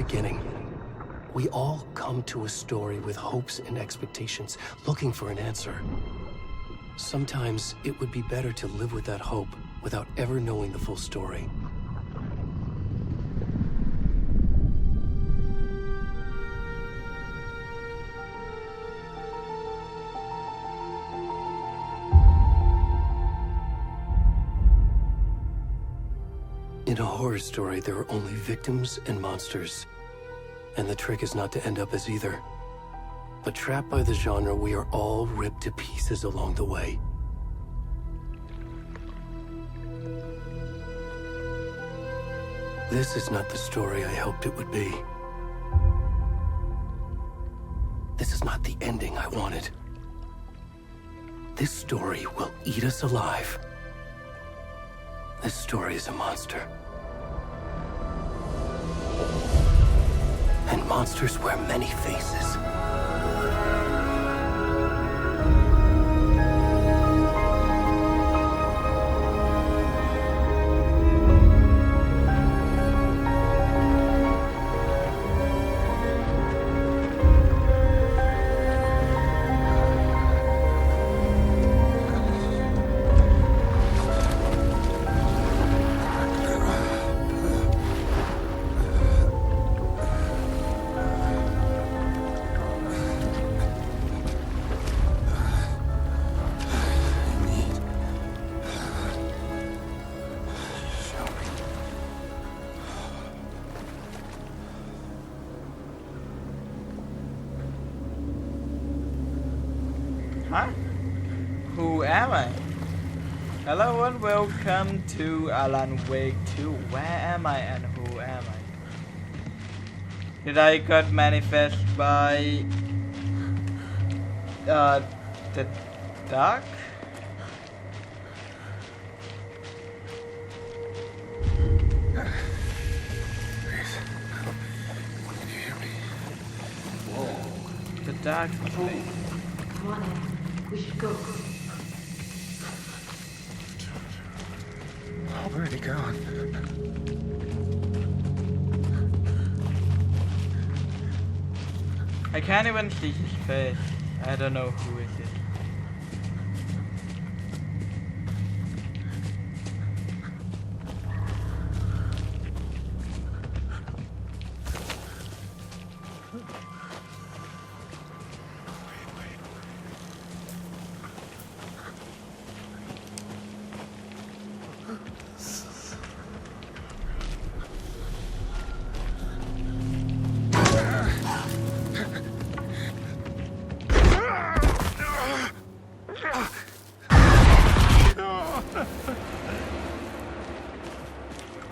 beginning. We all come to a story with hopes and expectations, looking for an answer. Sometimes it would be better to live with that hope without ever knowing the full story. In a horror story, there are only victims and monsters. And the trick is not to end up as either. But trapped by the genre, we are all ripped to pieces along the way. This is not the story I hoped it would be. This is not the ending I wanted. This story will eat us alive. This story is a monster. And monsters wear many faces. Huh? Who am I? Hello and welcome to Alan Wake 2. Where am I and who am I? Did I got manifest by the dark? The dark place. Come on in. We should go. Already gone. I can't even see his face. I don't know who it is.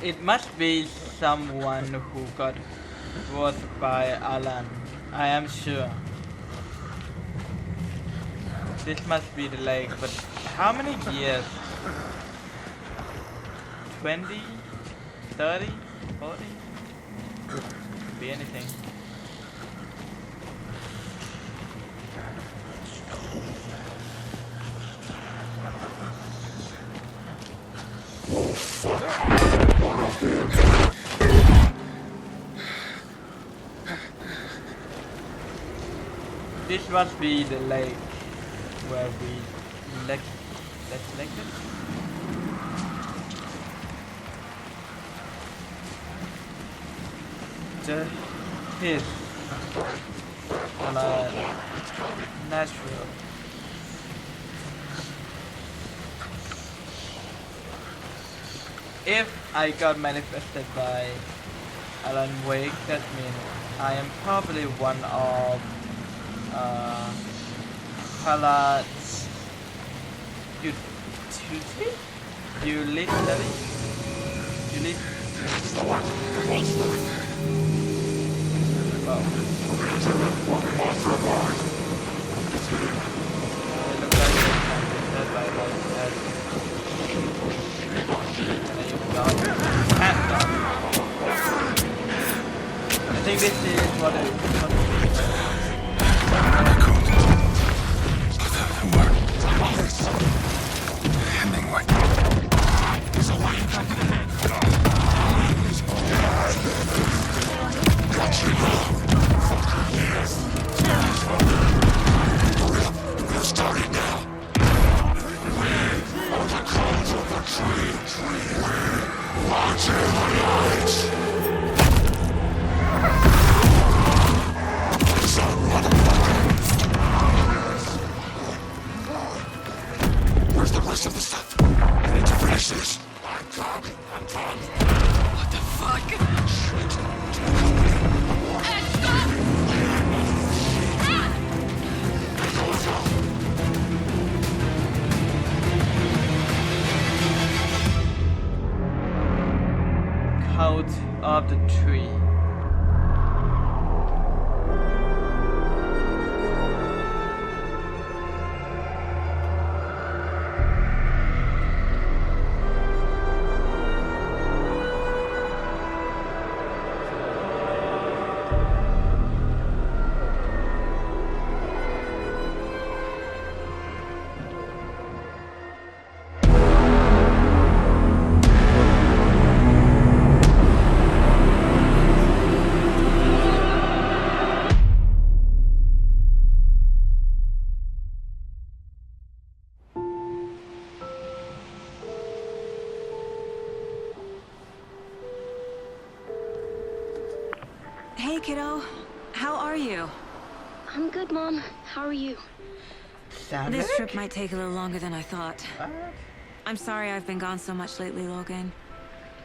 It must be someone who got brought by Alan. I am sure. This must be the lake, but how many years? 20? 30? 40? Could be anything. This must be the lake where we selected. His natural. If I got manifested by Alan Wake, that means I am probably one of Palad's I think this is what it is. of the tree. Hey, kiddo. How are you? I'm good, Mom. How are you? This trip might take a little longer than I thought. I'm sorry I've been gone so much lately, Logan.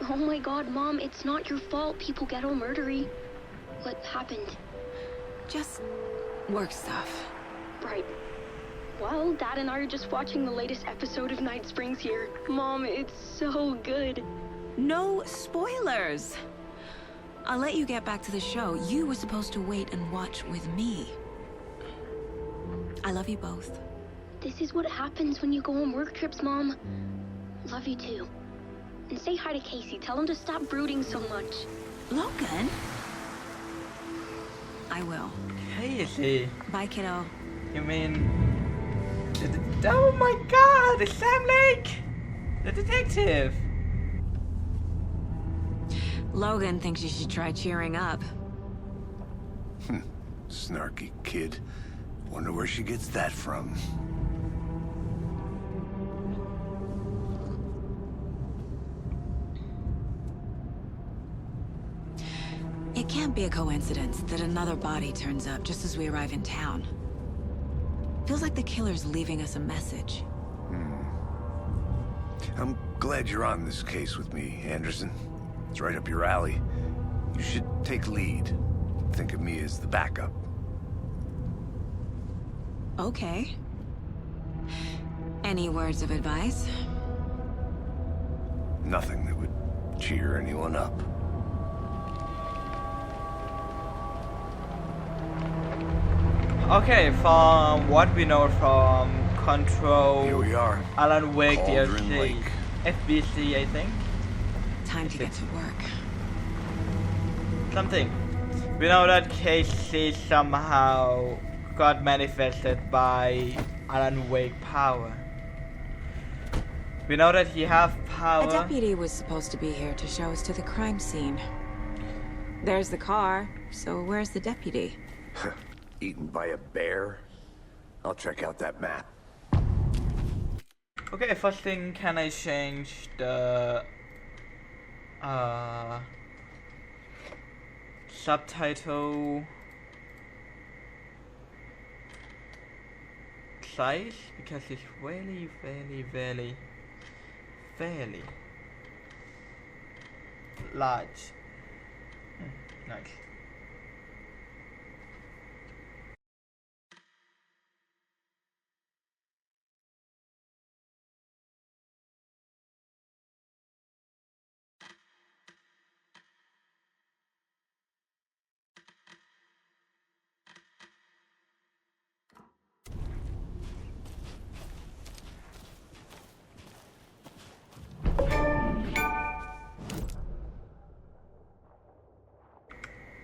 Oh my god, Mom, it's not your fault people get all murdery. What happened? Just work stuff. Right. Well, Dad and I are just watching the latest episode of Night Springs here. Mom, it's so good. No spoilers! I'll let you get back to the show. You were supposed to wait and watch with me. I love you both. This is what happens when you go on work trips, Mom. Love you too. And say hi to Casey. Tell him to stop brooding so much. Logan? I will. Casey. Bye, kiddo. You mean... Oh my god! It's Sam Lake! The detective! Logan thinks you should try cheering up. Snarky kid. Wonder where she gets that from. It can't be a coincidence that another body turns up just as we arrive in town. Feels like the killer's leaving us a message. I'm glad you're on this case with me, Anderson. It's right up your alley. You should take lead. Think of me as the backup. Okay. Any words of advice? Nothing that would cheer anyone up. Okay, from what we know from Control, Here we are. Alan Wake Cauldron DLC, Lake. FBC, I think. Time to get to work. Something. We know that Casey somehow got manifested by Alan Wake power. We know that he have power. A deputy was supposed to be here to show us to the crime scene. There's the car, so where's the deputy? Eaten by a bear? I'll check out that map. Okay, first thing, can I change the subtitle size? Because it's really, very large. Nice.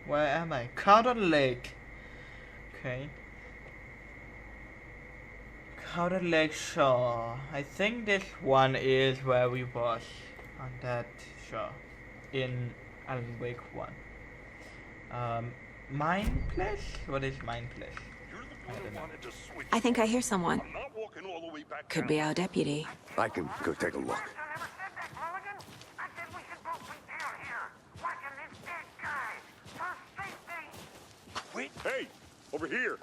Where am I? Cauldron Lake. Okay. Cauldron Lake Shore. I think this one is where we was on that shore in Alan Wake 1. Mine Place? What is Mine Place? I don't know. I think I hear someone. Could be our deputy. I can go take a look. Wait! Hey! Over here!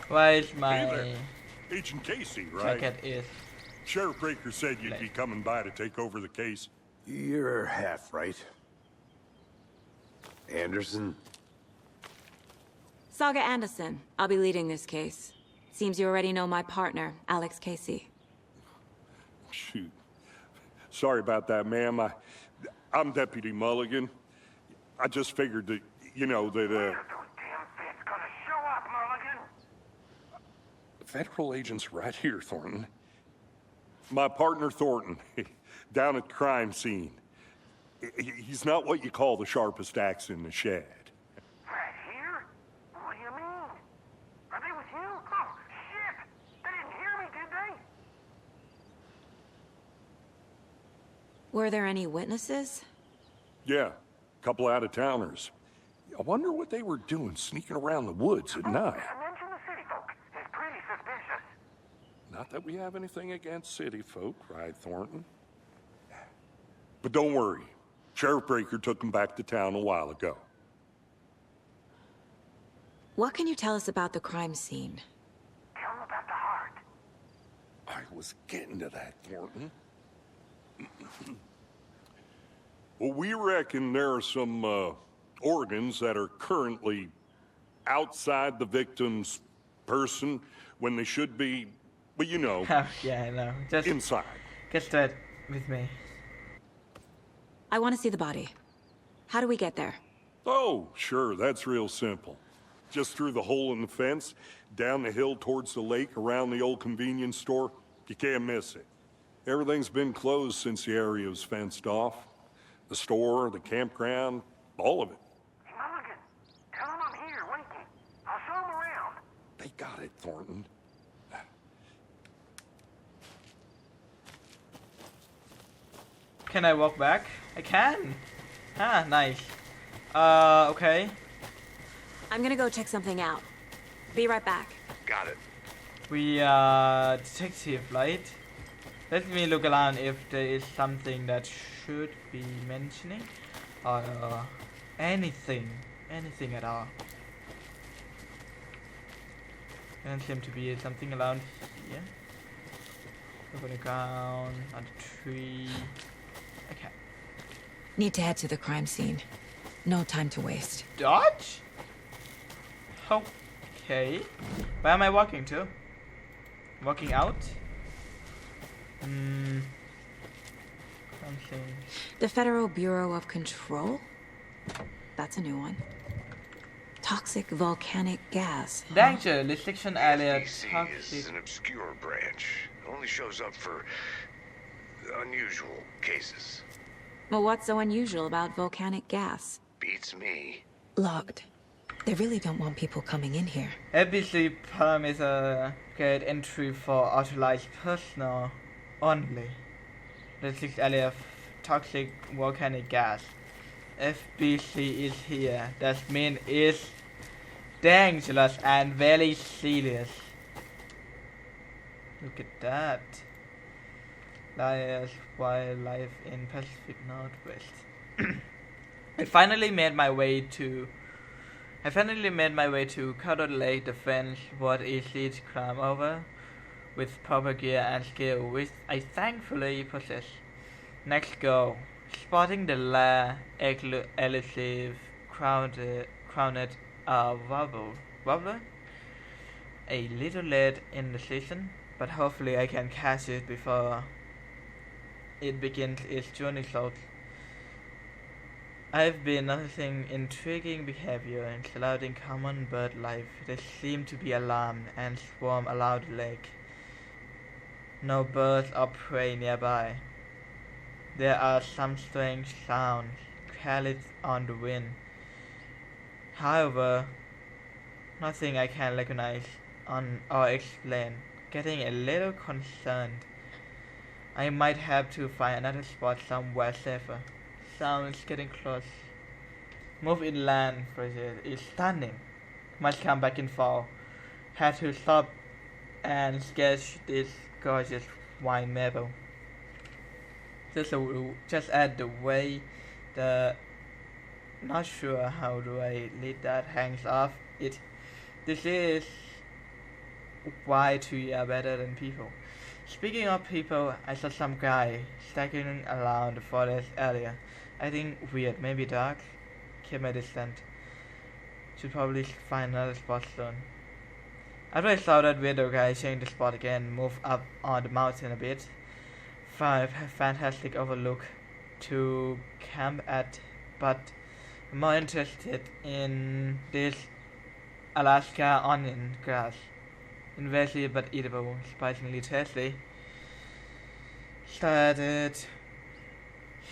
Where is Hey my there. Agent Casey, right? jacket is? Sheriff Breaker said you'd be coming by to take over the case. You're half right. Anderson? Saga Anderson. I'll be leading this case. Seems you already know my partner, Alex Casey. shoot. Sorry about that, ma'am. I'm Deputy Mulligan. I just figured that, you know, that, Damn fit's gonna show up, Mulligan. Federal agent's right here, Thornton. My partner, Thornton, down at the crime scene. He's not what you call the sharpest axe in the shed. Right here? What do you mean? Are they with you? Oh, shit! They didn't hear me, did they? Were there any witnesses? Yeah, a couple out-of-towners. I wonder what they were doing sneaking around the woods at night. Mention the city folk. It's pretty suspicious. Not that we have anything against city folk, right, Thornton? But don't worry. Sheriff Breaker took them back to town a while ago. What can you tell us about the crime scene? Tell them about the heart. I was getting to that, Thornton. Well, we reckon there are some organs that are currently outside the victim's person when they should be, well, you know, Yeah, I know. Just inside. get straight with me. I want to see the body. How do we get there? Oh, sure, that's real simple. Just through the hole in the fence, down the hill towards the lake, around the old convenience store. You can't miss it. Everything's been closed since the area was fenced off. The store, the campground, all of it. Hey, Mulligan, tell them I'm here, waiting. I'll show them around. They got it, Thornton. Can I walk back? I can. Ah, nice. Okay. I'm gonna go check something out. Be right back. Got it. We are detective, right? Let me look around if there is something that should be mentioning. Or anything. Anything at all. Doesn't seem to be something around here. Look on the ground, on the tree. Okay. Need to head to the crime scene. No time to waste. Dodge? Okay. Where am I walking to? Walking out? Something. The Federal Bureau of Control? That's a new one. Toxic volcanic gas. Danger, restriction area, FBC toxic. is an obscure branch. It only shows up for unusual cases. Well, what's so unusual about volcanic gas? Beats me. Logged. They really don't want people coming in here. FBC perm is a gate entry for authorized personnel only. Restriction area of toxic volcanic gas. FBC is here. That means it's dangerous and very serious. Look at that. Liars wildlife in Pacific Northwest. I finally made my way to Cotter Lake Defense, what is easy to climb over with proper gear and skill, which I thankfully possess. Next go. Spotting the lair, elusive, crowned wobbler. A little late in the season, but hopefully I can catch it before it begins its journey south. I've been noticing intriguing behavior in surrounding common bird life. They seem to be alarmed and swarm around the lake. No birds or prey nearby. There are some strange sounds carried on the wind. However, nothing I can recognize or explain. Getting a little concerned. I might have to find another spot somewhere safer. Sounds getting close. Move inland for it is stunning. Must come back in fall. Had to stop and sketch this gorgeous wine maple. Just add the way the not sure how do I lead that hangs off it. This is why trees are better than people. Speaking of people, I saw some guy staggering around the forest area. I think weird, maybe dark. Keep my distance. Should probably find another spot soon. After I saw that weirdo guy change the spot again, move up on the mountain a bit. 5 have fantastic overlook to camp at, but I'm more interested in this Alaska onion grass. Invasive but eatable, surprisingly tasty. Started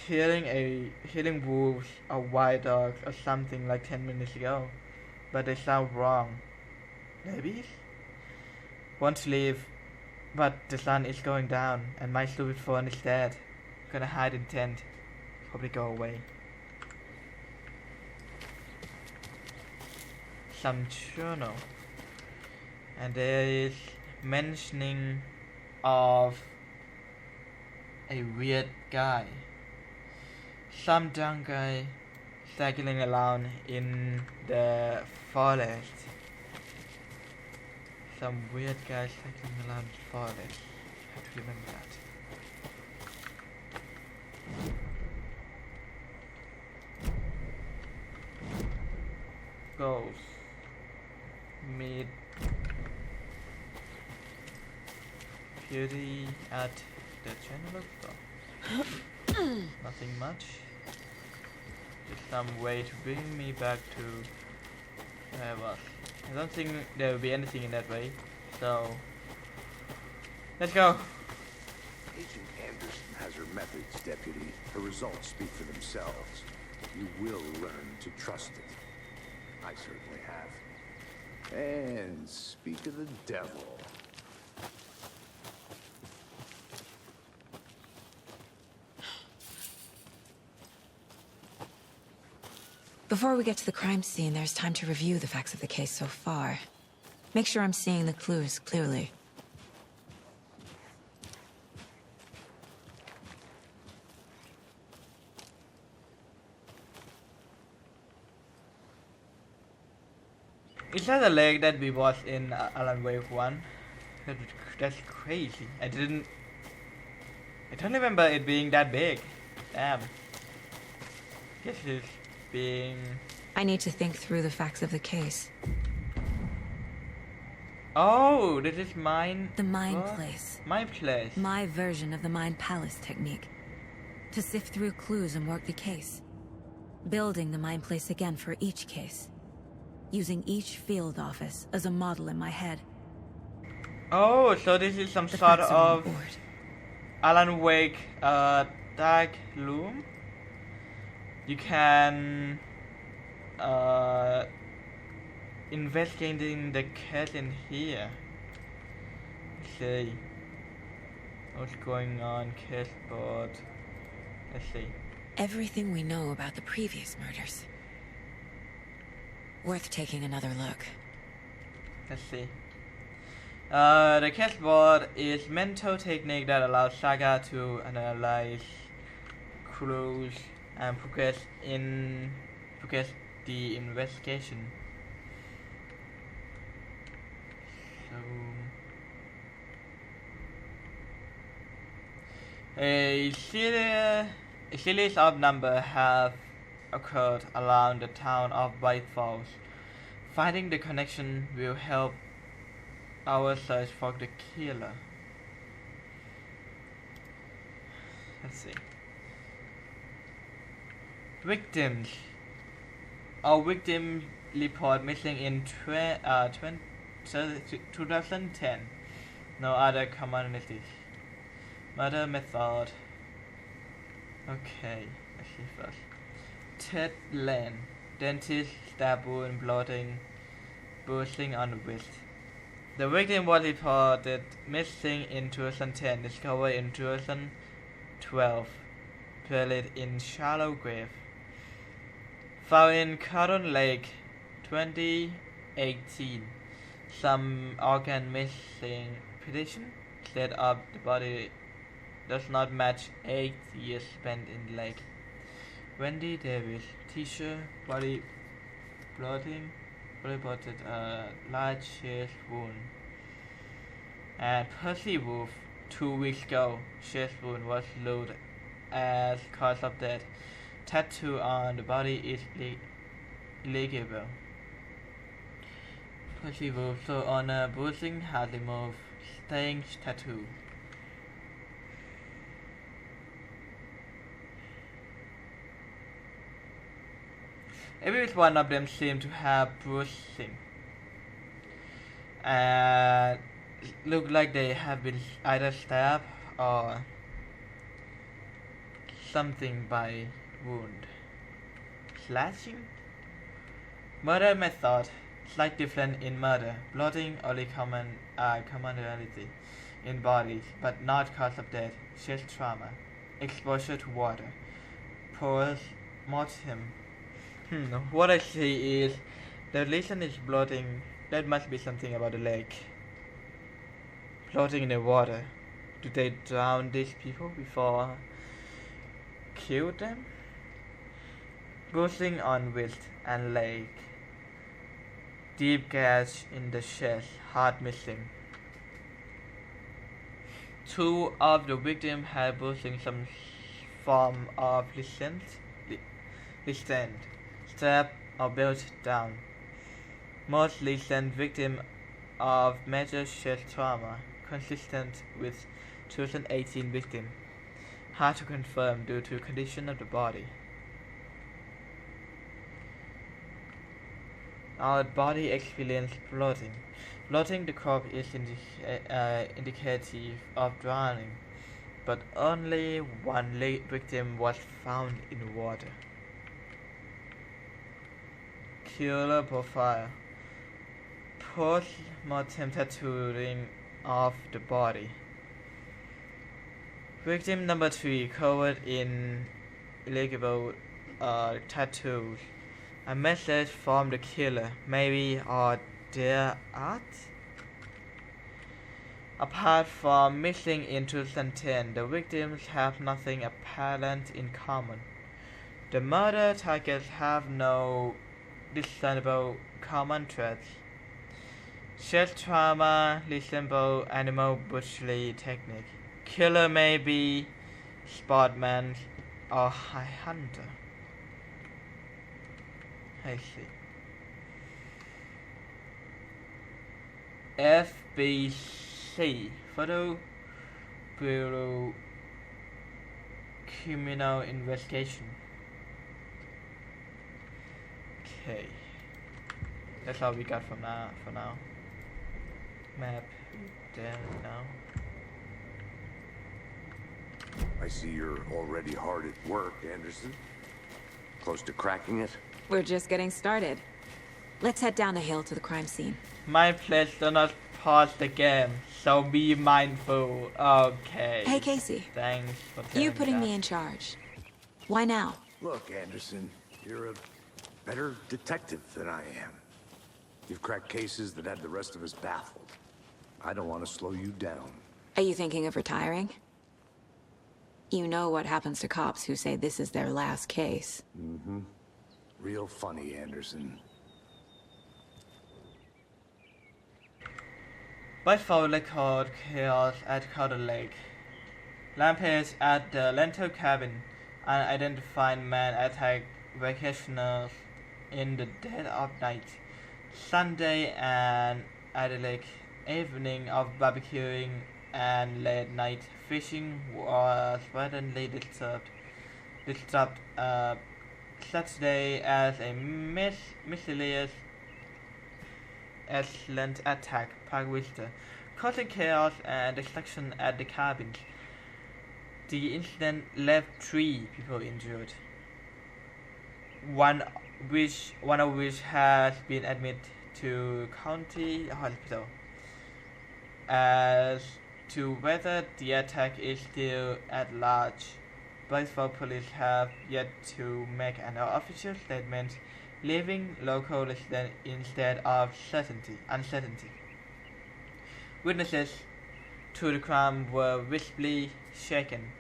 hearing wolves or wild dogs or something like 10 minutes ago, but they sound wrong. Babies? Want to leave, but the sun is going down and my stupid phone is dead. Gonna hide in tent. Probably go away. Some journal. And there is mentioning of a weird guy. Some dumb guy cycling around in the forest. Some weird guy cycling around the forest. I have to remember that. Goals. Meet Beauty at the general store. Nothing much. Just some way to bring me back to where I was. I don't think there will be anything in that way. So let's go. Agent Anderson has her methods, Deputy. Her results speak for themselves. You will learn to trust it. I certainly have. And speak of the devil. Before we get to the crime scene, there's time to review the facts of the case so far. Make sure I'm seeing the clues clearly. Is that the lake that we watched in Alan Wake 1? That's crazy. I don't remember it being that big. Damn. Guess it's being... I need to think through the facts of the case. Oh, this is mine. The Mind what? Place. My place. My version of the Mind Palace technique. To sift through clues and work the case. Building the Mind Place again for each case. Using each field office as a model in my head. Oh, so this is some The sort facts are on of board. Alan Wake dark room. You can investigating the case in here. Let's see what's going on. Case board. Let's see. Everything we know about the previous murders. Worth taking another look. Let's see. The case board is mental technique that allows Saga to analyze clues and progress the investigation. So a series of numbers have occurred around the town of White Falls. Finding the connection will help our search for the killer. Let's see. Victims. Our victim report missing in 2010. No other commonalities. Murder method. Okay, let's see first. Ted Lane, dentist, stab wound, bloating, bruising on the wrist. The victim was reported missing in 2010, discovered in 2012, buried in shallow grave. Found in Cotton Lake, 2018. Some organ missing. Petition said of the body does not match 8 years spent in the lake. Wendy Davis, t-shirt, body bloating, reported a large chest wound. And Percy Wolf, 2 weeks ago, chest wound was ruled as cause of death. Tattoo on the body is illegible. Percy Wolf, so on a bruising has removed staying tattoo. Every one of them seemed to have bruising, and look like they have been either stabbed or something by wound. Slashing? Murder method. Slight difference in murder. Blooding only commonality in bodies, but not cause of death. Chest trauma. Exposure to water. Post-mortem. What I see is the reason is bloating. That must be something about the leg. Floating in the water. Do they drown these people before kill them? Bruising on wrist and leg. Deep gash in the chest, heart missing. 2 of the victims had bruising some form of resistance, stab or belt down. Most recent victim of major chest trauma, consistent with 2018 victim. Hard to confirm due to condition of the body. Our body experienced bloating. Bloating the corpse is indicative of drowning, but only one victim was found in water. Killer profile. Post-mortem tattooing of the body. Victim number 3 covered in illegible tattoos. A message from the killer, maybe, or their art? Apart from missing in 2010, the victims have nothing apparent in common. The murder targets have no discernible common traits. Chest trauma resemble animal butchery technique. Killer may be sportsman or high hunter. I see. FBC, Photo Bureau Criminal Investigation. Okay, that's all we got for now. Map there now. I see you're already hard at work, Anderson. Close to cracking it? We're just getting started. Let's head down the hill to the crime scene. My place do not pause the game, so be mindful. Okay. Hey, Casey. Thanks for telling You putting that. me in charge. Why now? Look, Anderson, you're a better detective than I am. You've cracked cases that had the rest of us baffled. I don't want to slow you down. Are you thinking of retiring? You know what happens to cops who say this is their last case. Mm-hmm. Real funny, Anderson. By phone record chaos at Cowder Lake. Rampage at the rental cabin. Unidentified man attack vacationers in the dead of night. Sunday and idyllic evening of barbecuing and late night fishing was suddenly disturbed. Saturday as a mysterious excellent attack Park Vista, causing chaos and destruction at the cabins. The incident left 3 people injured, one of which has been admitted to county hospital. As to whether the attack is still at large, Bracewell police have yet to make an official statement, leaving local residents instead of uncertainty. Witnesses to the crime were visibly shaken,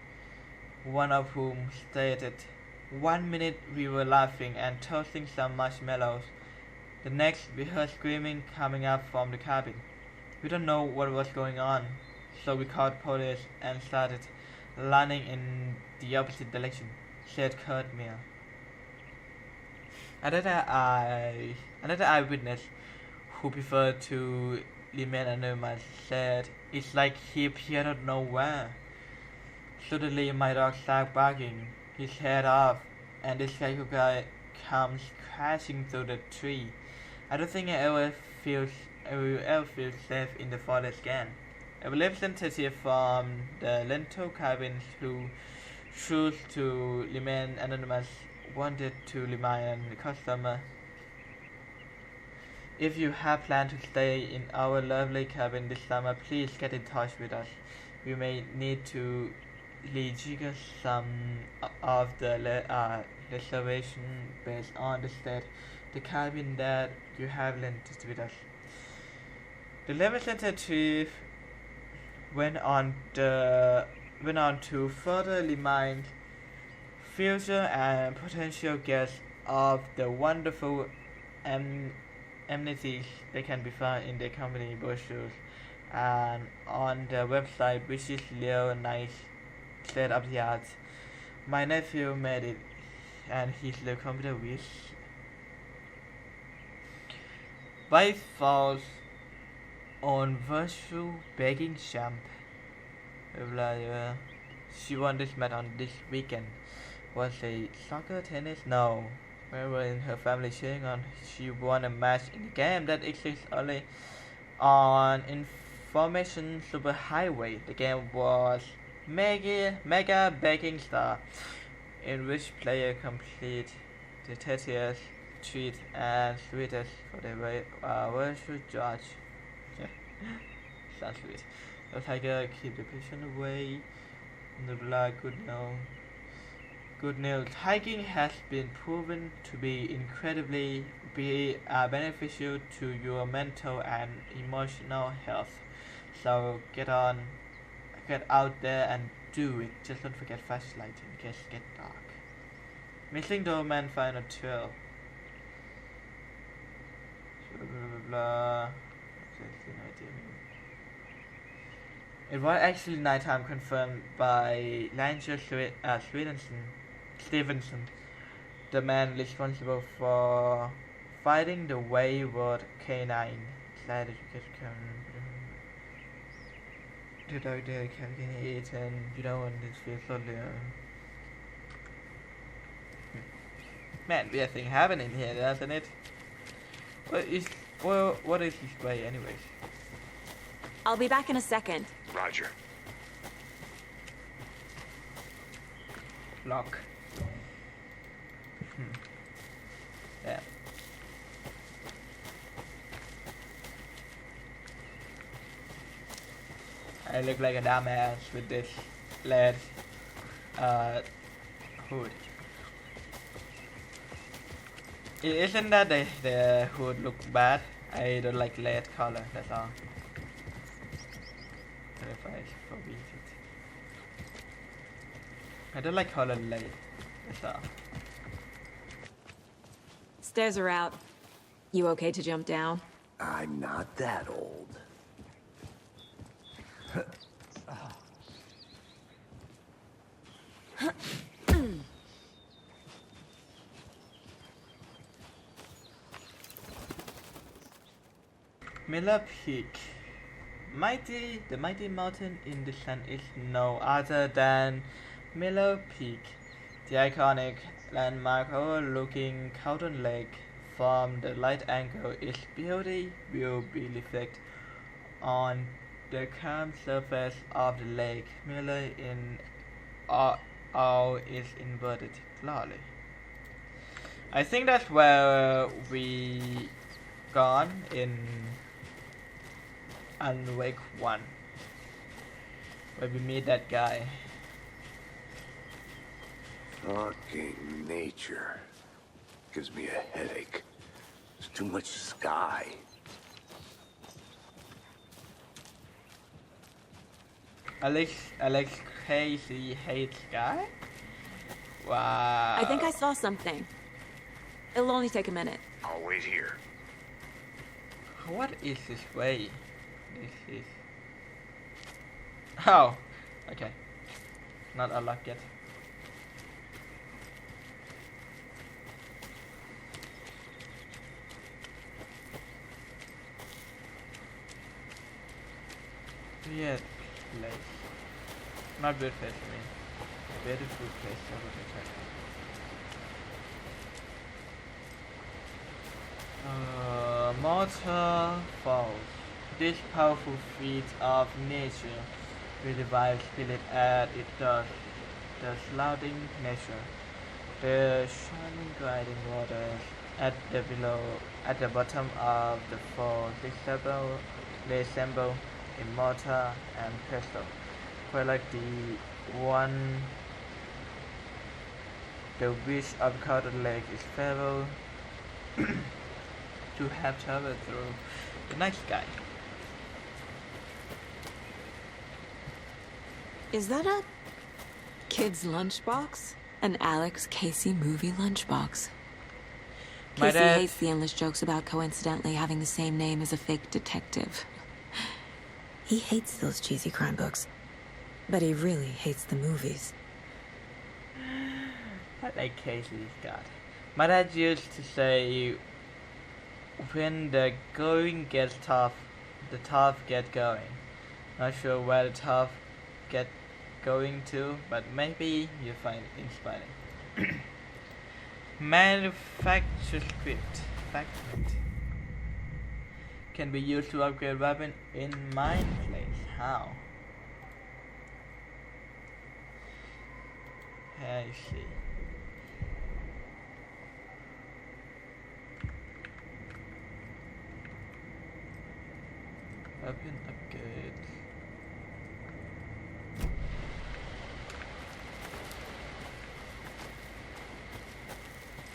one of whom stated, "1 minute we were laughing and toasting some marshmallows. The next we heard screaming coming up from the cabin. We don't know what was going on, so we called police and started running in the opposite direction," said Kurt Meyer. Another eyewitness, who preferred to remain anonymous, said, "It's like he appeared out of nowhere. Suddenly my dog started barking his head off, and this guy comes crashing through the tree. I don't think I will ever feel safe in the forest again. A representative from the rental cabins who choose to remain anonymous wanted to remind the customer, if you have planned to stay in our lovely cabin this summer, please get in touch with us. We may need to rejigger some of the reservation based on the state the cabin that you have rented with us. The representative went on to further remind future and potential guests of the wonderful amenities that can be found in the company brochures and on the website, which is real nice, state of the art. My nephew made it, and his little computer with wife falls on virtual begging champ. She won this match on this weekend. Was it soccer, tennis? No. Wherever in her family cheering on, she won a match in a game that exists only on Information Superhighway. The game was Mega Begging Star, in which player complete the tastiest, treat and sweetest for the virtual judge. Sounds sweet. The tiger keep the patient away. The blood good news. Hiking has been proven to be incredibly beneficial to your mental and emotional health. So get out there and do it. Just don't forget flashlight in case it gets dark. Missing doorman final trail. Blah blah blah. It was actually nighttime, confirmed by Ranger Stevenson, the man responsible for fighting the wayward canine. Glad that you get the dog there can eat, and you don't want this feel so little. Man, weird thing happening here, doesn't it? What is this way, anyways? I'll be back in a second. Roger. Lock. Yeah. I look like a dumbass with this lead hood. Isn't that the hood look bad? I don't like lead color, that's all. If I forbid it. I don't like color lead, that's all. Stairs are out. You okay to jump down? I'm not that old. Miller Peak. The mighty mountain in the sun is no other than Miller Peak, the iconic landmark overlooking Cowden Lake. From the light angle, its beauty will be reflected on the calm surface of the lake. Miller in all its inverted glory. I think that's where we gone in Alan Wake 1, where we meet that guy. Fucking nature. Gives me a headache. There's too much sky. Alex Casey hates sky? Wow. I think I saw something. It'll only take a minute. I'll wait here. What is this way? This is... Oh! Okay. Not unlocked yet. Weird place. Not weird place, I mean. Beautiful place. Immortal Falls. This powerful feat of nature will revive spirit as it does the sliding nature. The shining gliding waters at the bottom of the fall resemble Immortal and Pesto. Quite like the wish of Clouded Lake is farewell to have traveled through the night sky. Is that a kid's lunchbox? An Alex Casey movie lunchbox. My Casey dad hates the endless jokes about coincidentally having the same name as a fake detective. He hates those cheesy crime books, but he really hates the movies. I like Casey's God. My dad used to say, when the going gets tough, the tough get going. Not sure where the tough get going to, but maybe you find it inspiring. Manufacture script fragment can be used to upgrade weapon in mine place. How? I see. Weapon upgrade.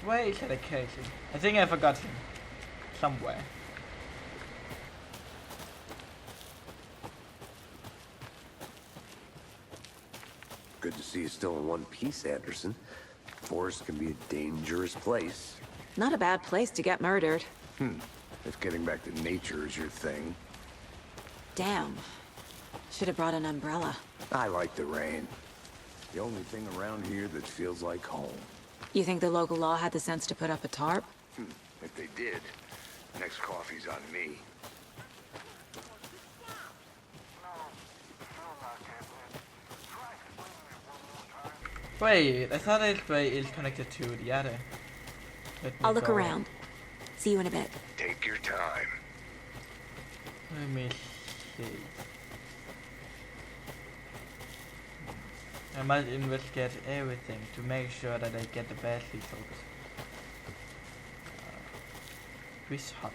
Where is that Casey? I think I forgot him. Somewhere. Good to see you still in one piece, Anderson. Forest can be a dangerous place. Not a bad place to get murdered. If getting back to nature is your thing. Damn. Should have brought an umbrella. I like the rain. The only thing around here that feels like home. You think the local law had the sense to put up a tarp? If they did, next coffee's on me. Wait, I thought this way is connected to the other. Let me I'll look go. around. See you in a bit. Take your time. Let me see. I must investigate everything to make sure that I get the best results. Fish hut.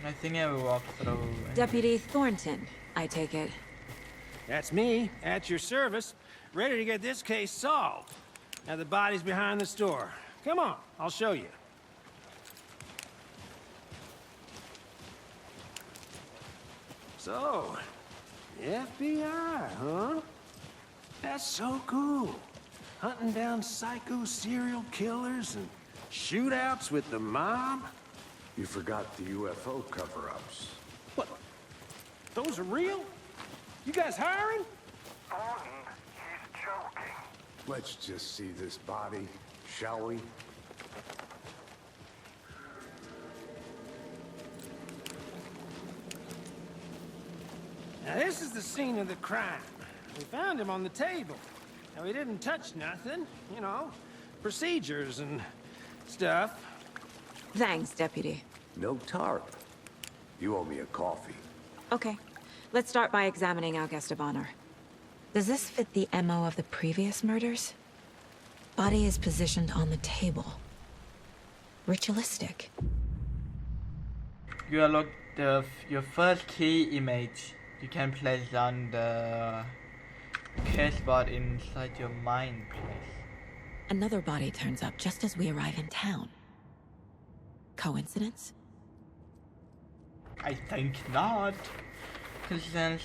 I think I will walk through. Deputy Thornton, I take it. That's me, at your service, ready to get this case solved. Now the body's behind the store. Come on, I'll show you. So, the FBI, huh? That's so cool. Hunting down psycho serial killers and shootouts with the mob. You forgot the UFO cover-ups. What? Those are real? You guys hiring? Gordon, he's joking. Let's just see this body, shall we? Now this is the scene of the crime. We found him on the table. Now he didn't touch nothing, you know, procedures and stuff. Thanks, Deputy. No tarp. You owe me a coffee. Okay. Let's start by examining our guest of honor. Does this fit the MO of the previous murders? Body is positioned on the table. Ritualistic. You unlock your first key image. You can place on the case spot inside your mind place. Another body turns up just as we arrive in town. Coincidence? I think not. Coincidence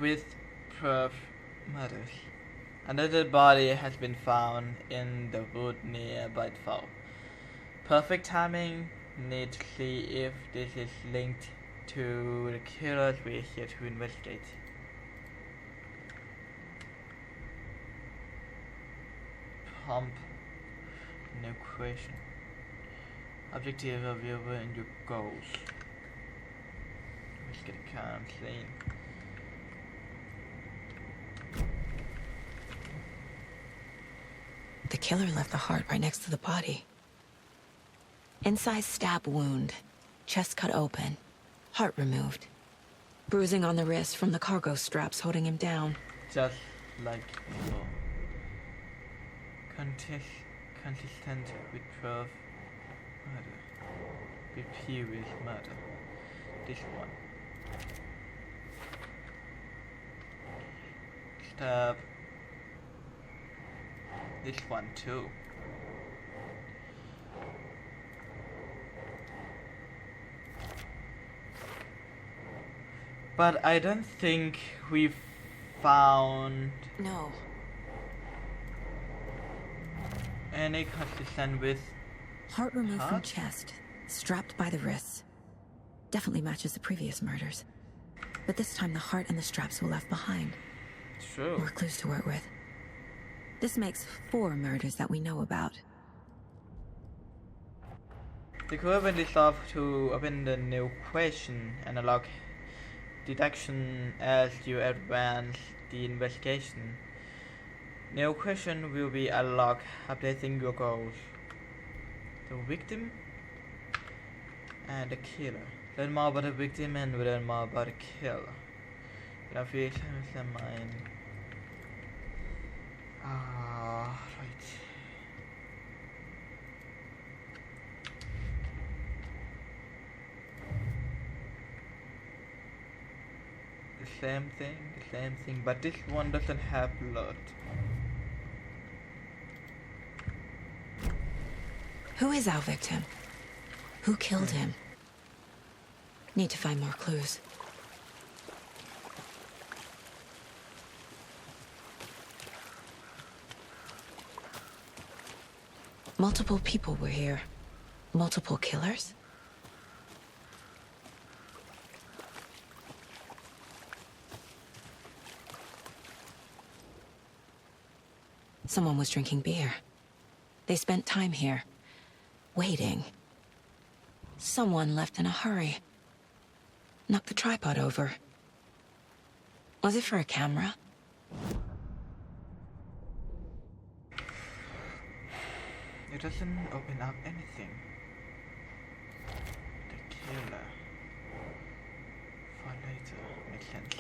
with proof murders. Another body has been found in the wood near Bidefall. Perfect timing. Need to see if this is linked to the killers we're here to investigate. Pump. No question. Objective of your and your goals. Let's get a calm scene. the killer left the heart right next to the body. Inside stab wound, chest cut open, heart removed. Bruising on the wrist from the cargo straps holding him down. Just like before. Consistent with proof murder. With previous murder. This one. Stab. This one too. But I don't think we found No. any consistent with Heart removed from heart? chest, strapped by the wrists. Definitely matches the previous murders. But this time the heart and the straps were left behind. True. More clues to work with. This makes 4 murders that we know about. The could open this up to open the new question and unlock deduction as you advance the investigation. New question will be unlocked updating your goals. The victim and the killer. Learn more about the victim and learn more about the killer. Graphics and mind. Right. The same thing, but this one doesn't have blood. Who is our victim? Who killed him? Need to find more clues. Multiple people were here. Multiple killers? Someone was drinking beer. They spent time here, waiting. Someone left in a hurry. Knocked the tripod over. Was it for a camera? It doesn't open up anything. The killer. For later, makes sense.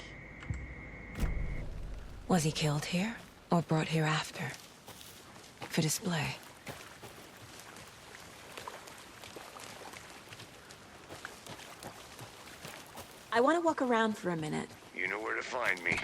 Was he killed here, or brought here after? For display? I want to walk around for a minute. You know where to find me.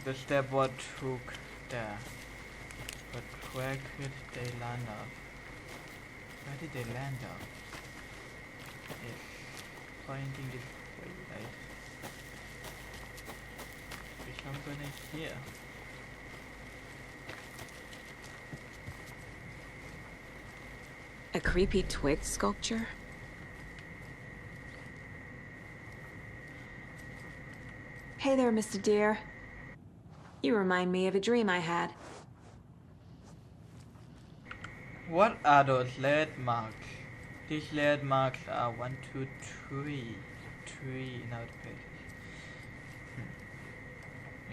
The step what took there. But where could they land up? Where did they land up? Yes. Pointing this way, right? Is somebody here? A creepy twig sculpture? Hey there, Mr. Deer. You remind me of a dream I had. What are those landmarks? These landmarks are 1, 2, 3. 3 in other places.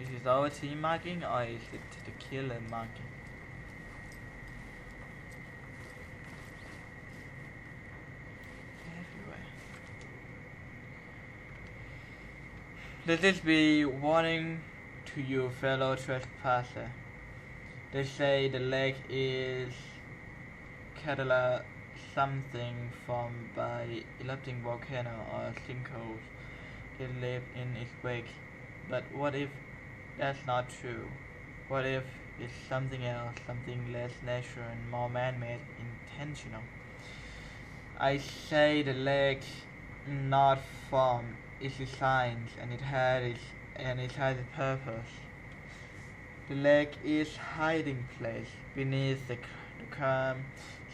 Is this our team marking or is it the killer marking? Everywhere. Let this be warning to you, fellow trespasser. They say the lake is catalyzed something formed by erupting volcano or sinkholes that live in its wake. But what if that's not true? What if it's something else, something less natural and more man-made, intentional? I say the lake not formed, it's designed, and it has a purpose. The lake is hiding place. Beneath the calm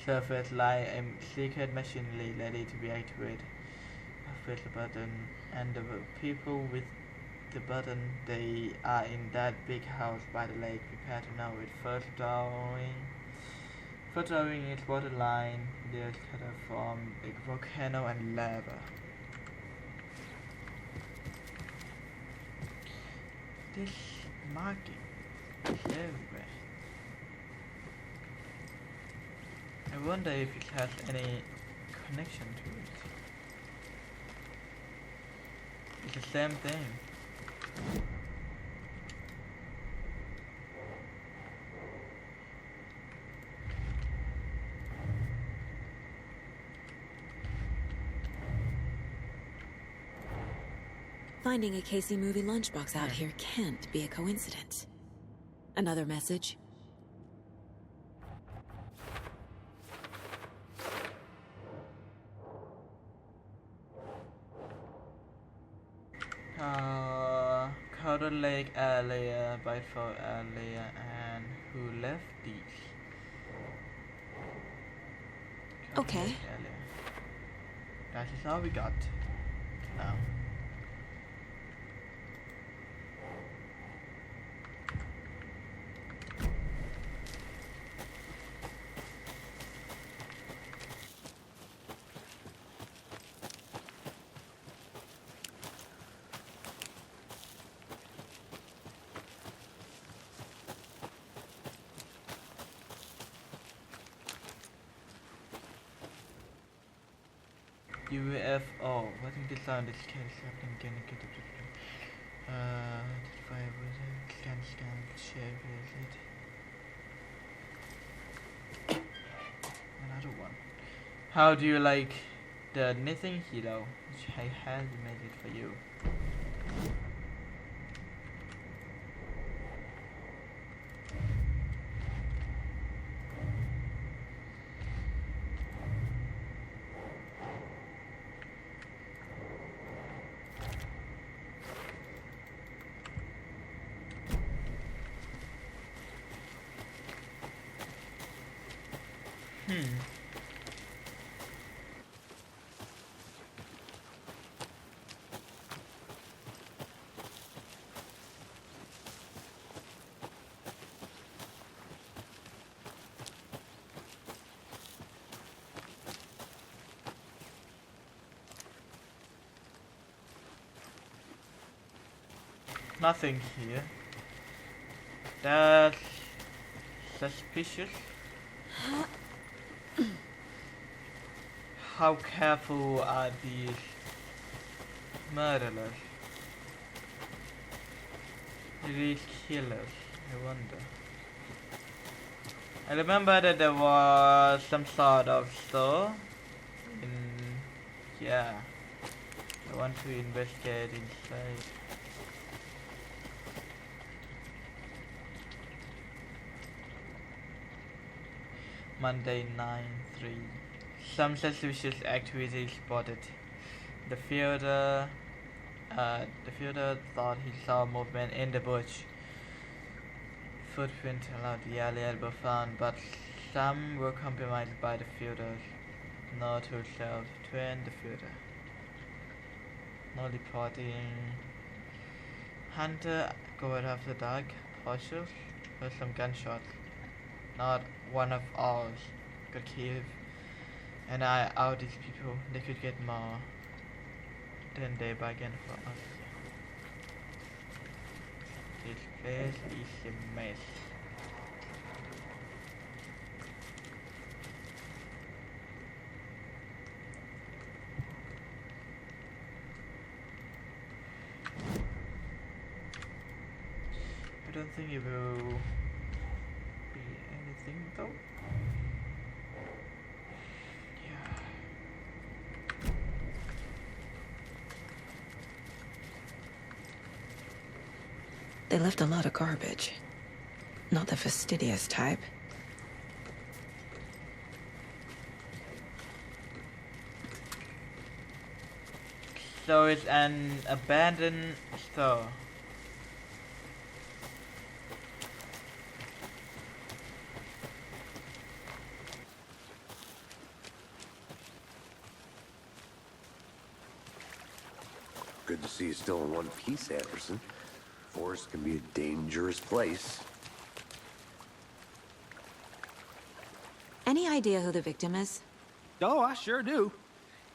surface lie a secret machinery ready to be activated. Press the button, and the people with the button, they are in that big house by the lake. Prepare to know it. First drawing is waterline. There's cut from a volcano and lava. This marking is everywhere. I wonder if it has any connection to it. It's the same thing. Finding a Casey movie lunchbox out here can't be a coincidence. Another message? Powder Lake area, Bightfall area, and who left these? Okay. Lake area. That is all we got now. UFO. What is the sound? This can something can get fire with scan share it. Another one. How do you like the knitting hero? Which I had made it for you. Nothing here. That's suspicious. How careful are these murderers? These killers, I wonder. I remember that there was some sort of store in... yeah. I want to investigate inside. Monday 9/3. Some suspicious activity spotted. The fielder thought he saw movement in the bush. Footprints around the area were found, but some were compromised by the fielders. No true self trained the fielder. No reporting. Hunter going after dark. Cautious. Heard some gunshots. Not one of ours got killed. And I out these people. They could get more than they bargained for us. This place is a mess. I don't think it will be anything though. Yeah. They left a lot of garbage. Not the fastidious type. So it's an abandoned store. Good to see you still in one piece, Anderson. Forest can be a dangerous place. Any idea who the victim is? Oh, I sure do.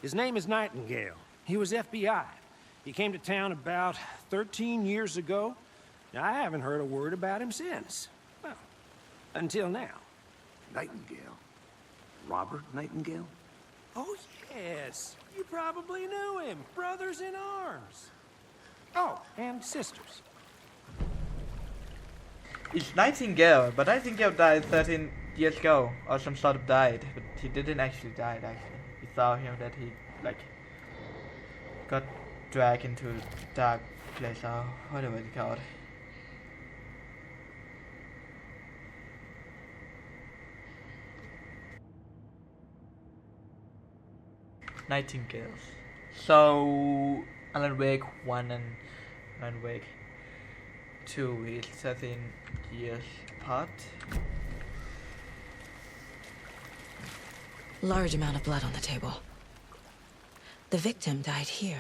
His name is Nightingale. He was FBI. He came to town about 13 years ago. I haven't heard a word about him since. Well, until now. Nightingale? Robert Nightingale? Oh, yes. You probably knew him. Brothers in arms. Oh, and sisters. It's Nightingale, but Nightingale died 13 years ago, or some sort of died, but he didn't actually die. Actually, we saw him that he got dragged into the dark place, or whatever it's called. Nightingales. So Alan Wake 1 and Alan Wake 2 is 13 years apart. Large amount of blood on the table. The victim died here.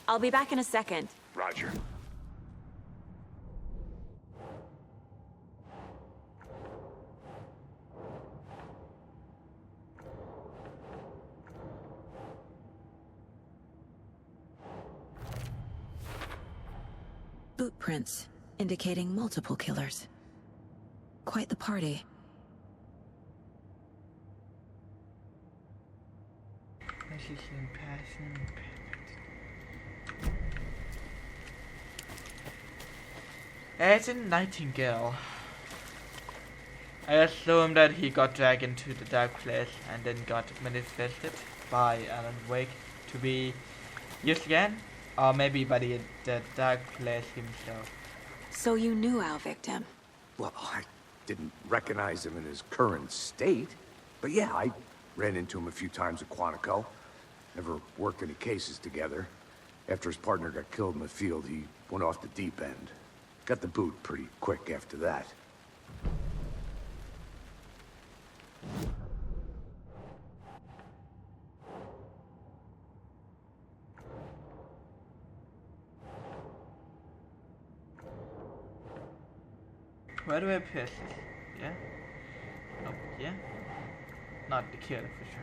I'll be back in a second. Roger. Boot prints, indicating multiple killers. Quite the party. As in Nightingale, I assume that he got dragged into the dark place and then got manifested by Alan Wake to be used again, or maybe by the dark place himself. So you knew our victim? Well, I didn't recognize him in his current state. But yeah, I ran into him a few times at Quantico. Never worked any cases together. After his partner got killed in the field, he went off the deep end. Got the boot pretty quick after that. Where do I piss? Yeah? Nope, yeah? Not the killer for sure.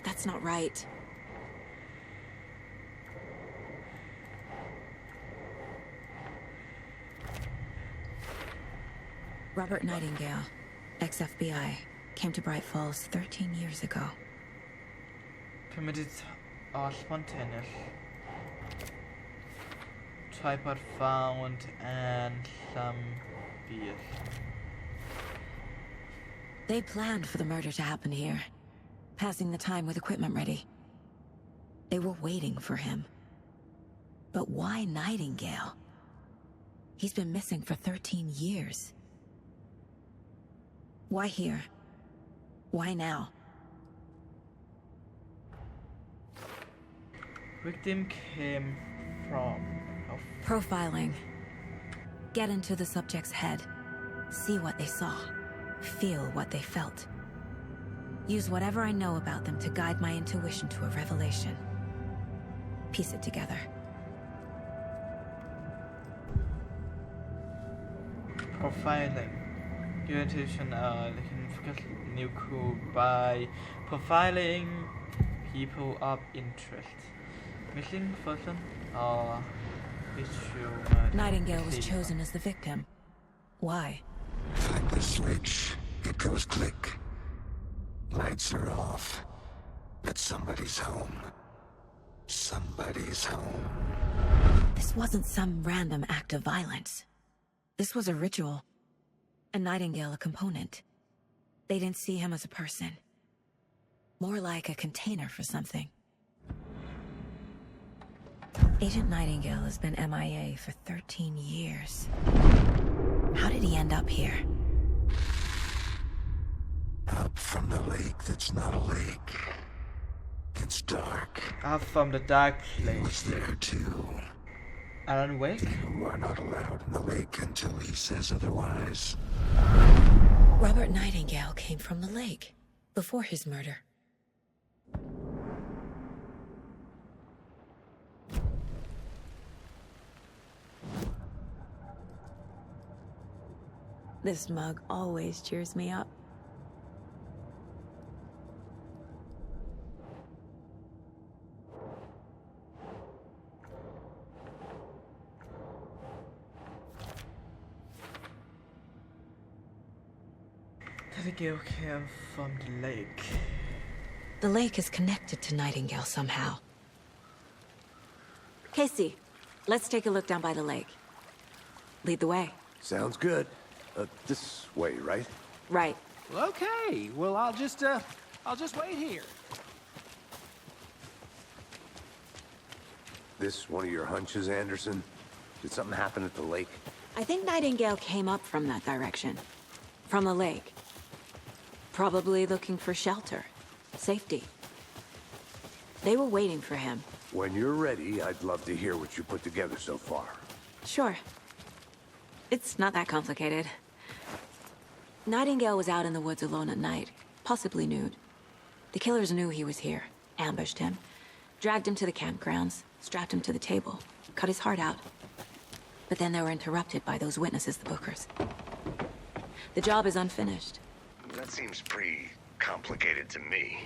That's not right. Robert Nightingale, ex-FBI, came to Bright Falls 13 years ago. Permitted or spontaneous. Tripod found and some beers. They planned for the murder to happen here, passing the time with equipment ready. They were waiting for him. But why Nightingale? He's been missing for 13 years. Why here? Why now? Victim came from... Profiling. Get into the subject's head. See what they saw. Feel what they felt. Use whatever I know about them to guide my intuition to a revelation. Piece it together. Profiling. Your intuition can focus new cool by profiling people of interest. Missing person or issue. Nightingale was chosen as the victim. Why? Flip the switch, it goes click. Lights are off. But somebody's home. Somebody's home. This wasn't some random act of violence. This was a ritual. And Nightingale a component. They didn't see him as a person. More like a container for something. Agent Nightingale has been MIA for 13 years. How did he end up here? Up from the lake that's not a lake. Can it's dark. Up from the dark He place. was there too. Alan Wake? You are not allowed in the lake until he says otherwise. Robert Nightingale came from the lake before his murder. This mug always cheers me up. Nightingale came from the lake. The lake is connected to Nightingale somehow. Casey, let's take a look down by the lake. Lead the way. Sounds good. This way, right? Right. Well, okay. Well, I'll just wait here. This one of your hunches, Anderson? Did something happen at the lake? I think Nightingale came up from that direction. From the lake. Probably looking for shelter. Safety. They were waiting for him. When you're ready, I'd love to hear what you put together so far. Sure. It's not that complicated. Nightingale was out in the woods alone at night, possibly nude. The killers knew he was here, ambushed him, dragged him to the campgrounds, strapped him to the table, cut his heart out. But then they were interrupted by those witnesses, the Bookers. The job is unfinished. That seems pretty complicated to me.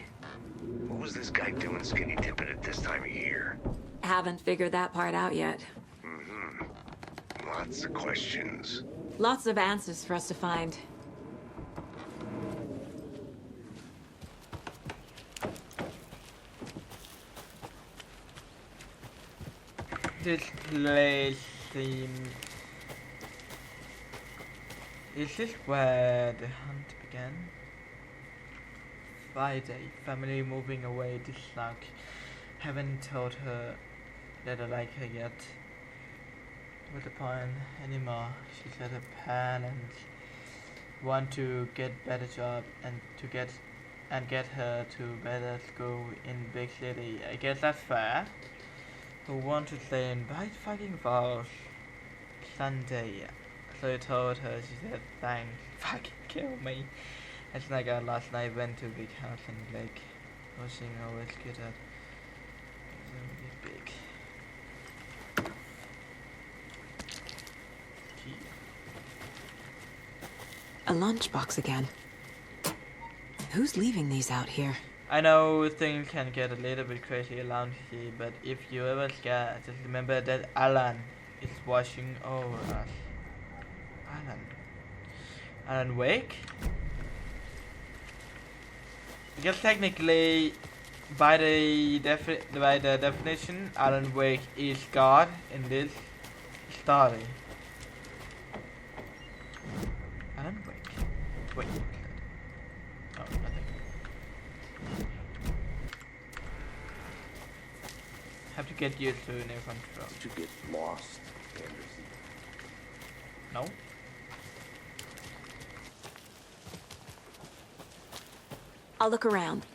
What was this guy doing skinny dipping at this time of year? Haven't figured that part out yet. Lots of questions. Lots of answers for us to find. This place seems... Is this where the hunt began? Friday, family moving away this luck. Haven't told her that I like her yet. What's the point anymore? She said her parents want to get better job and get her to better school in big city. I guess that's fair. Who want to stay in Bright fucking Falls Sunday? So I told her, she said thanks, fucking kill me. It's like last night went to big house and like washing always good at really big. A lunchbox again. Who's leaving these out here? I know things can get a little bit crazy around here, but if you ever scared, just remember that Alan is watching over us. Alan Wake? Because technically, by the definition, Alan Wake is God in this story. Alan Wake. Wait. Oh, nothing. Have to get used to new control. Did you get lost, Anderson? No. I'll look around.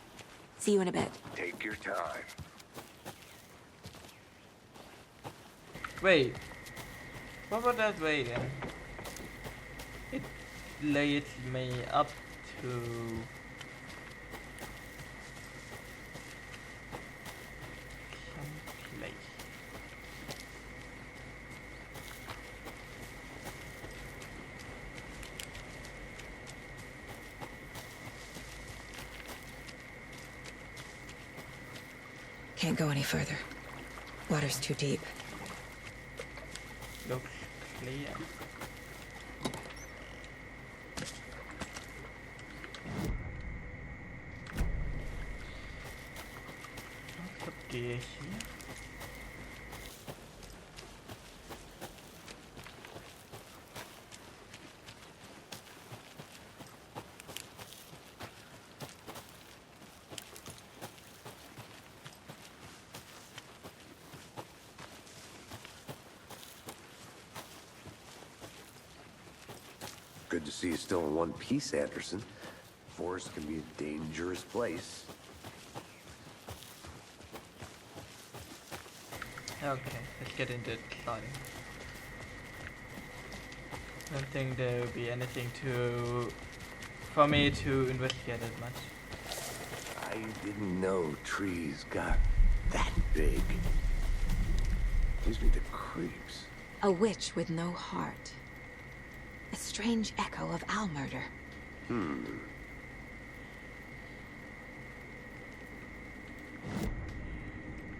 See you in a bit. Take your time. Wait. What was that waiting? It leads me up to... some place. Can't go any further. Water's too deep. Looks clear. What's up gear here? Good to see you still in one piece, Anderson. Forest can be a dangerous place. Okay, let's get into it. Starting. I don't think there will be anything for me to investigate that much. I didn't know trees got that big. Gives me the creeps. A witch with no heart. A strange echo of owl murder.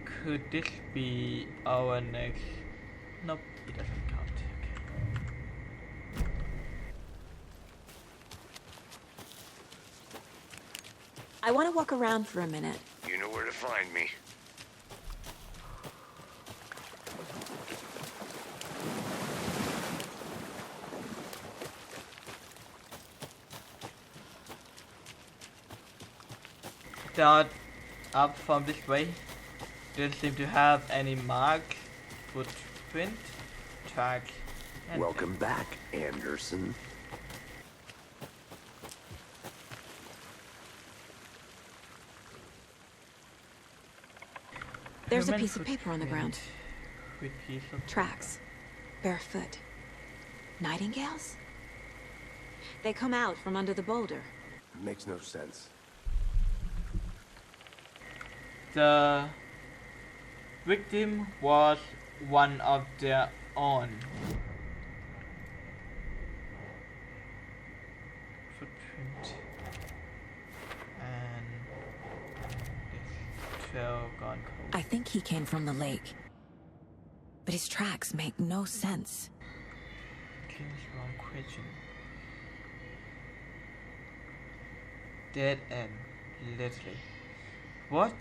Could this be our next? Nope, it doesn't count. Okay. I want to walk around for a minute. You know where to find me. Start up from this way. Didn't seem to have any mark, footprint, track. Welcome back, Anderson. There's a Human piece of paper on the ground. With piece of Tracks. Barefoot. Nightingales? They come out from under the boulder. Makes no sense. The victim was one of their own. Footprint. And this trail gone cold. I think he came from the lake. But his tracks make no sense. King's wrong question. Dead end, literally. What?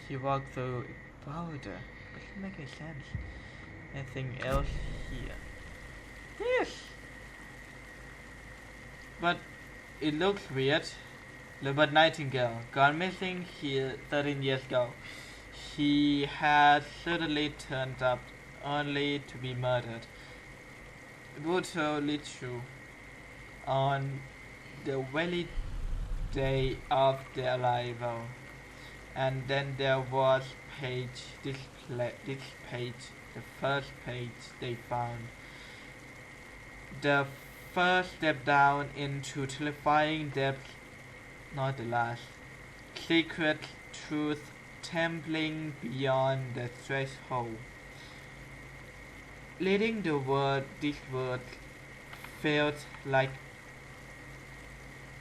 He walked through a boulder. Doesn't make any sense. Anything else here? Yes! But it looks weird. Robert Nightingale, gone missing here 13 years ago. He had certainly turned up only to be murdered. Brutally true. On the very day of their arrival. And then there was this page, the first page they found. The first step down into terrifying depths, not the last. Secret truth trembling beyond the threshold. Reading these words felt like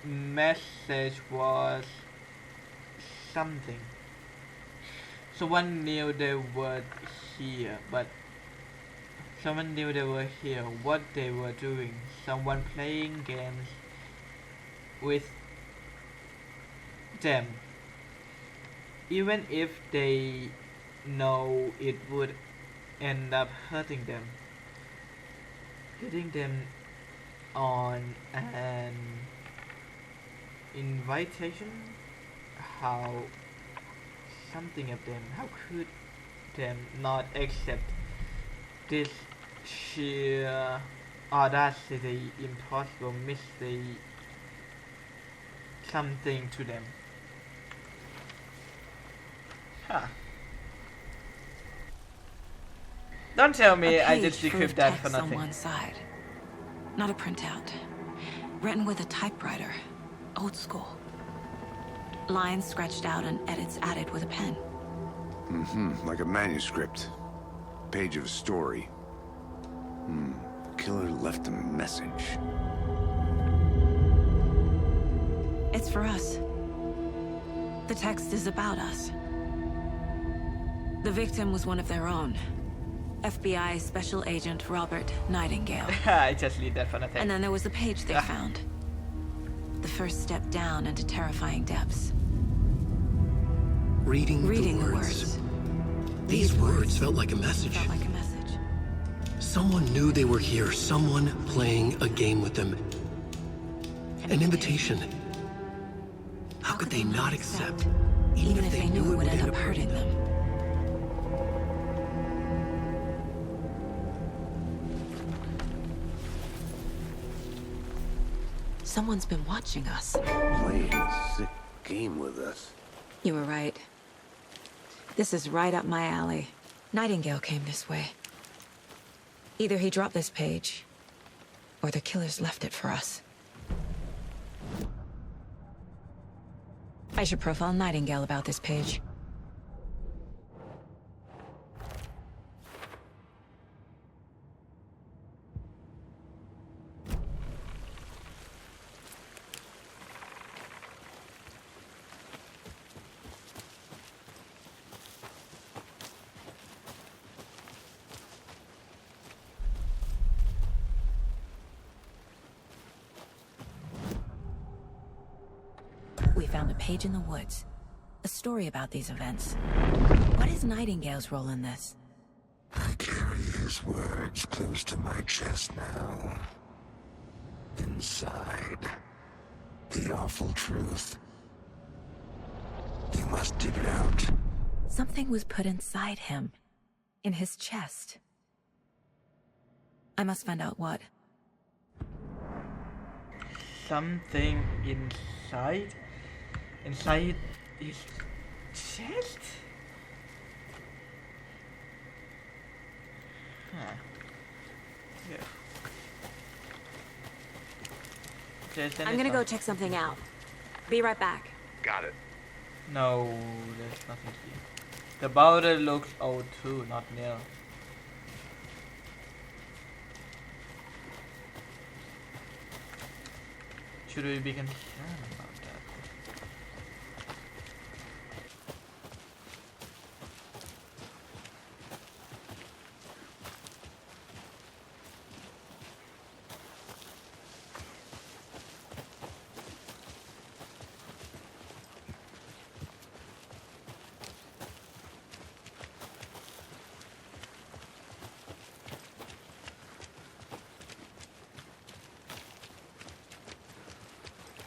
message was something. Someone knew they were here, but someone knew they were here, what they were doing. Someone playing games with them. Even if they know it would end up hurting them. Hitting them on an invitation? How something of them, how could them not accept this sheer audacity, impossible mystery, something to them? Huh. Don't tell me I just decrypt that for nothing. On one side. Not a printout. Written with a typewriter. Old school. Lines scratched out and edits added with a pen. Like a manuscript. Page of a story. Killer left a message. It's for us. The text is about us. The victim was one of their own. FBI Special Agent Robert Nightingale. I just leave that for nothing. And then there was the page they found. The first step down into terrifying depths. Reading the words. These words felt like a message. Someone knew they were here. Someone playing a game with them. An invitation. How could they not accept, even if they knew it would end up hurting them? Someone's been watching us. Playing a sick game with us. You were right. This is right up my alley. Nightingale came this way. Either he dropped this page, or the killers left it for us. I should profile Nightingale about this page. We found a page in the woods. A story about these events. What is Nightingale's role in this? I carry his words close to my chest now. Inside, the awful truth. You must dig it out. Something was put inside him. In his chest. I must find out what. Something inside? Inside his chest? Huh. Yeah. I'm gonna go check something out. Be right back. Got it. No, there's nothing here. The boulder looks old too, not new. Should we be concerned about that?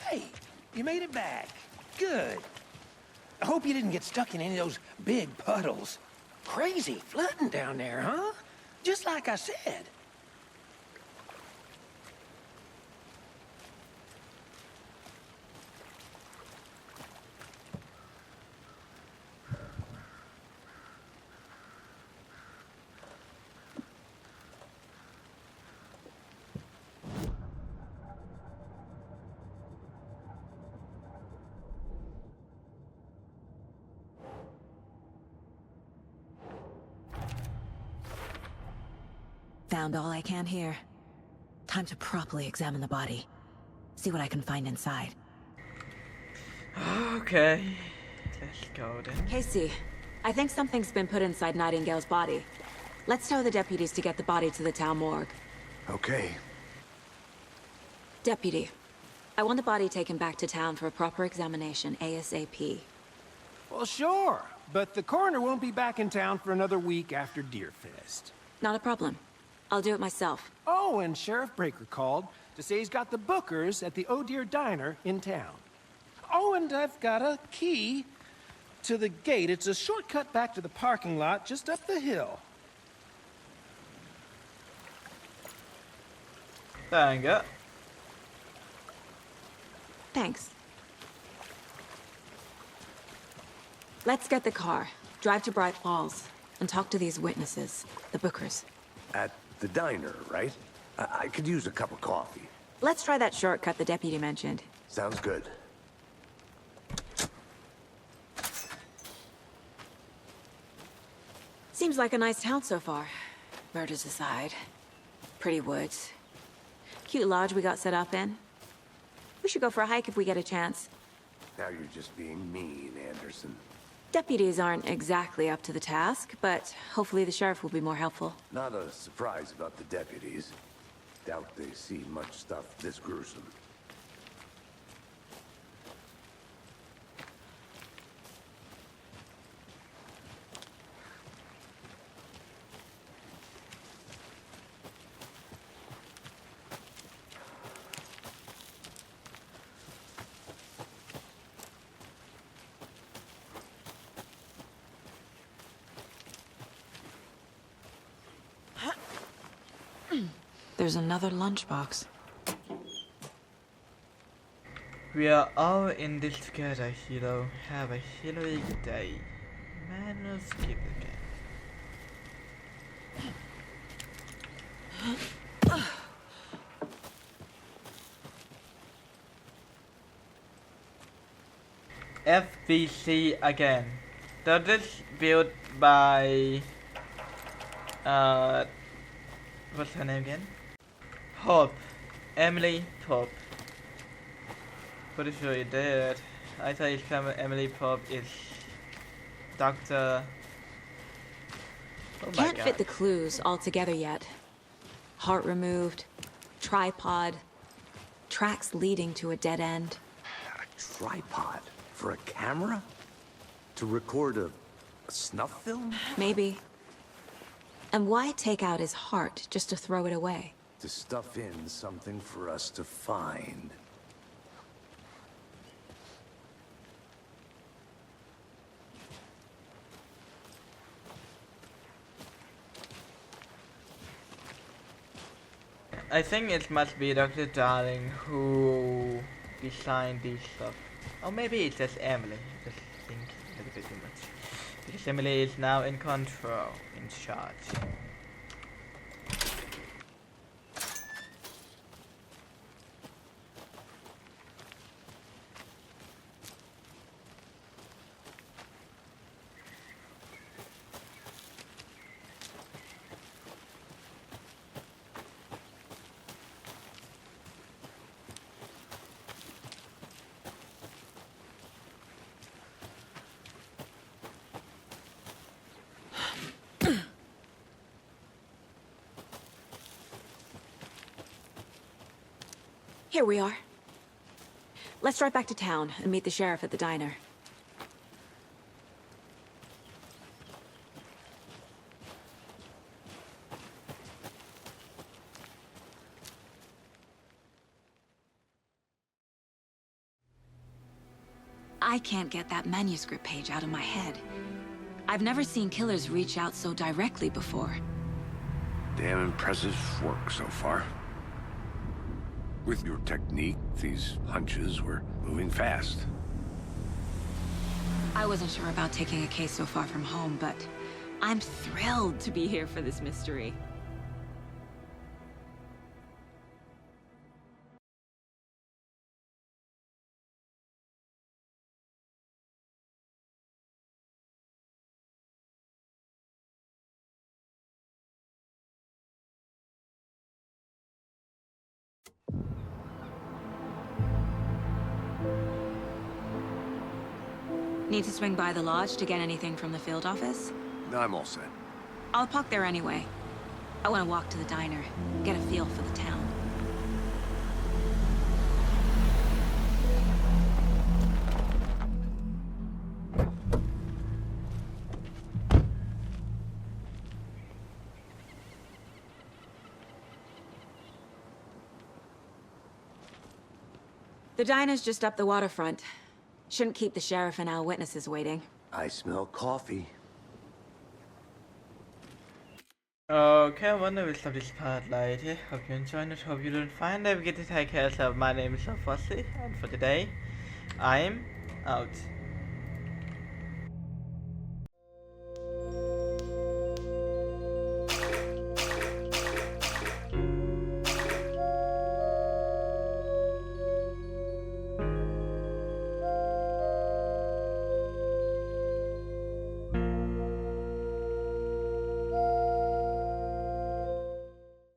Hey, you made it back. Good. I hope you didn't get stuck in any of those big puddles. Crazy flooding down there, huh? Just like I said. Found all I can here. Time to properly examine the body. See what I can find inside. Okay, let's go then. Casey, I think something's been put inside Nightingale's body. Let's tell the deputies to get the body to the town morgue. Okay. Deputy, I want the body taken back to town for a proper examination ASAP. Well, sure. But the coroner won't be back in town for another week after Deerfest. Not a problem. I'll do it myself. Oh, and Sheriff Breaker called to say he's got the Bookers at the Oh Dear Diner in town. Oh, and I've got a key to the gate. It's a shortcut back to the parking lot just up the hill. Thank you. Thanks. Let's get the car, drive to Bright Falls, and talk to these witnesses, the Bookers. At the diner, right? I could use a cup of coffee. Let's try that shortcut the deputy mentioned. Sounds good. Seems like a nice town so far. Murders aside. Pretty woods. Cute lodge we got set up in. We should go for a hike if we get a chance. Now you're just being mean, Anderson. Deputies aren't exactly up to the task, but hopefully the sheriff will be more helpful. Not a surprise about the deputies. Doubt they see much stuff this gruesome. There's another lunchbox. We are all in this together, hero. Have a heroic day. Manuscript again. FBC again. That is built by what's her name again? Pope. Emily Pope. Pretty sure you did. I thought it's Emily Pope is Dr. Oh my Can't God. fit the clues all together yet. Heart removed, tripod, tracks leading to a dead end. A tripod? For a camera? To record a snuff film? Maybe. And why take out his heart just to throw it away? To stuff in something for us to find. I think it must be Dr. Darling who designed these stuff. Or maybe it's just Emily. Just think a little bit too much. Because Emily is now in control, in charge. Here we are. Let's drive back to town and meet the sheriff at the diner. I can't get that manuscript page out of my head. I've never seen killers reach out so directly before. Damn impressive work so far. With your technique, these hunches were moving fast. I wasn't sure about taking a case so far from home, but I'm thrilled to be here for this mystery. Need to swing by the lodge to get anything from the field office? I'm all set. I'll park there anyway. I want to walk to the diner, get a feel for the town. The diner's just up the waterfront. Shouldn't keep the sheriff and our witnesses waiting. I smell coffee. Okay, I wonder we'll stop this part right here. Hope you enjoyed it, hope you did fine. Don't forget to take care of yourself. My name is Fossi, and for today, I'm out.